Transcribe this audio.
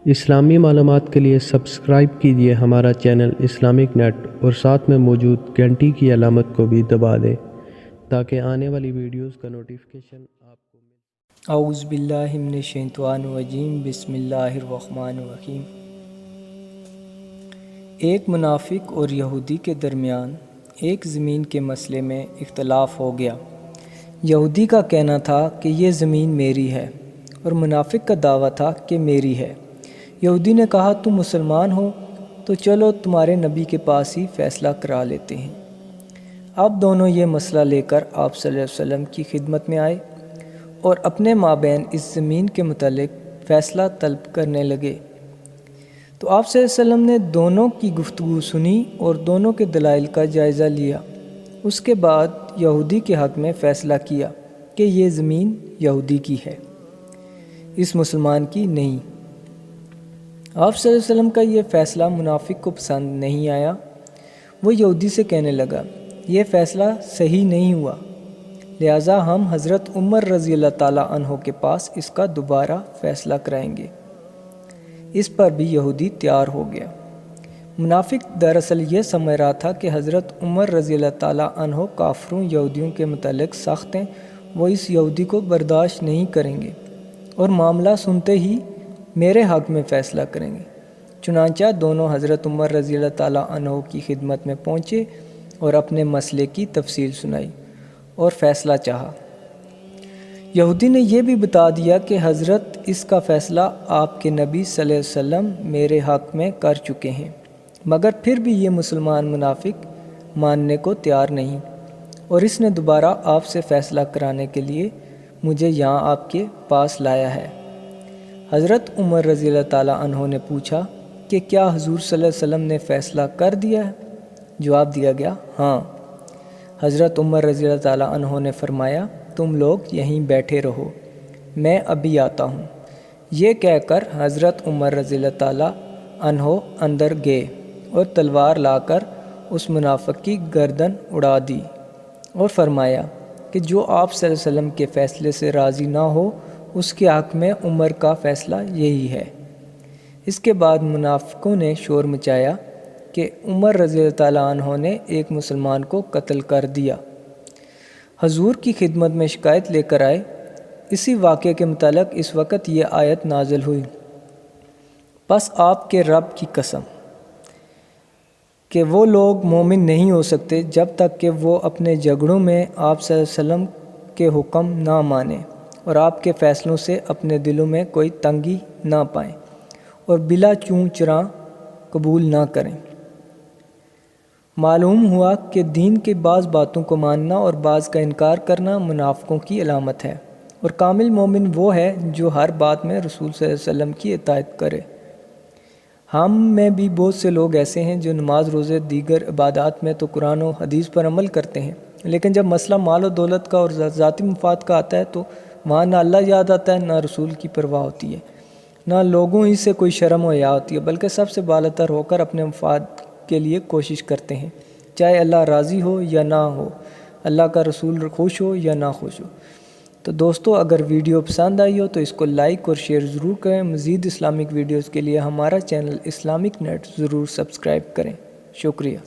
اسلامی معلومات کے لیے سبسکرائب کیجیے ہمارا چینل اسلامک نیٹ اور ساتھ میں موجود گھنٹی کی علامت کو بھی دبا دیں تاکہ آنے والی ویڈیوز کا نوٹیفیکیشن آپ کو مل۔ اعوذ باللہ من الشیطان الرجیم، بسم اللہ الرحمن الرحیم۔ ایک منافق اور یہودی کے درمیان ایک زمین کے مسئلے میں اختلاف ہو گیا۔ یہودی کا کہنا تھا کہ یہ زمین میری ہے اور منافق کا دعویٰ تھا کہ میری ہے۔ یہودی نے کہا تم مسلمان ہو تو چلو تمہارے نبی کے پاس ہی فیصلہ کرا لیتے ہیں۔ اب دونوں یہ مسئلہ لے کر آپ صلی اللہ علیہ وسلم کی خدمت میں آئے اور اپنے مابین اس زمین کے متعلق فیصلہ طلب کرنے لگے۔ تو آپ صلی اللہ علیہ وسلم نے دونوں کی گفتگو سنی اور دونوں کے دلائل کا جائزہ لیا۔ اس کے بعد یہودی کے حق میں فیصلہ کیا کہ یہ زمین یہودی کی ہے، اس مسلمان کی نہیں۔ آپ صلی اللہ علیہ وسلم کا یہ فیصلہ منافق کو پسند نہیں آیا۔ وہ یہودی سے کہنے لگا یہ فیصلہ صحیح نہیں ہوا، لہٰذا ہم حضرت عمر رضی اللہ تعالیٰ عنہ کے پاس اس کا دوبارہ فیصلہ کرائیں گے۔ اس پر بھی یہودی تیار ہو گیا۔ منافق دراصل یہ سمجھ رہا تھا کہ حضرت عمر رضی اللہ تعالیٰ عنہ کافروں یہودیوں کے متعلق سخت ہیں، وہ اس یہودی کو برداشت نہیں کریں گے اور معاملہ سنتے ہی میرے حق میں فیصلہ کریں گے۔ چنانچہ دونوں حضرت عمر رضی اللہ تعالیٰ عنہ کی خدمت میں پہنچے اور اپنے مسئلے کی تفصیل سنائی اور فیصلہ چاہا۔ یہودی نے یہ بھی بتا دیا کہ حضرت اس کا فیصلہ آپ کے نبی صلی اللہ علیہ وسلم میرے حق میں کر چکے ہیں، مگر پھر بھی یہ مسلمان منافق ماننے کو تیار نہیں اور اس نے دوبارہ آپ سے فیصلہ کرانے کے لیے مجھے یہاں آپ کے پاس لایا ہے۔ حضرت عمر رضی اللہ تعالیٰ عنہ نے پوچھا کہ کیا حضور صلی اللہ علیہ وسلم نے فیصلہ کر دیا ہے؟ جواب دیا گیا ہاں۔ حضرت عمر رضی اللہ تعالیٰ عنہ نے فرمایا تم لوگ یہیں بیٹھے رہو، میں ابھی آتا ہوں۔ یہ کہہ کر حضرت عمر رضی اللہ تعالیٰ عنہ اندر گئے اور تلوار لا کر اس منافق کی گردن اڑا دی اور فرمایا کہ جو آپ صلی اللہ علیہ وسلم کے فیصلے سے راضی نہ ہو اس کے حق میں عمر کا فیصلہ یہی ہے۔ اس کے بعد منافقوں نے شور مچایا کہ عمر رضی اللہ تعالیٰ عنہ نے ایک مسلمان کو قتل کر دیا۔ حضور کی خدمت میں شکایت لے کر آئے۔ اسی واقعے کے متعلق اس وقت یہ آیت نازل ہوئی، پس آپ کے رب کی قسم کہ وہ لوگ مومن نہیں ہو سکتے جب تک کہ وہ اپنے جھگڑوں میں آپ صلی اللہ علیہ وسلم کے حکم نہ مانیں اور آپ کے فیصلوں سے اپنے دلوں میں کوئی تنگی نہ پائیں اور بلا چوں چراں قبول نہ کریں۔ معلوم ہوا کہ دین کی بعض باتوں کو ماننا اور بعض کا انکار کرنا منافقوں کی علامت ہے، اور کامل مومن وہ ہے جو ہر بات میں رسول صلی اللہ علیہ وسلم کی اطاعت کرے۔ ہم میں بھی بہت سے لوگ ایسے ہیں جو نماز روزے دیگر عبادات میں تو قرآن و حدیث پر عمل کرتے ہیں، لیکن جب مسئلہ مال و دولت کا اور ذاتی مفاد کا آتا ہے تو وہاں نہ اللہ یاد آتا ہے، نہ رسول کی پرواہ ہوتی ہے، نہ لوگوں ہی سے کوئی شرم و حیا ہوتی ہے، بلکہ سب سے بالاتر ہو کر اپنے مفاد کے لیے کوشش کرتے ہیں، چاہے اللہ راضی ہو یا نہ ہو، اللہ کا رسول خوش ہو یا نہ خوش ہو۔ تو دوستو، اگر ویڈیو پسند آئی ہو تو اس کو لائک اور شیئر ضرور کریں۔ مزید اسلامک ویڈیوز کے لیے ہمارا چینل اسلامک نیٹ ضرور سبسکرائب کریں۔ شکریہ۔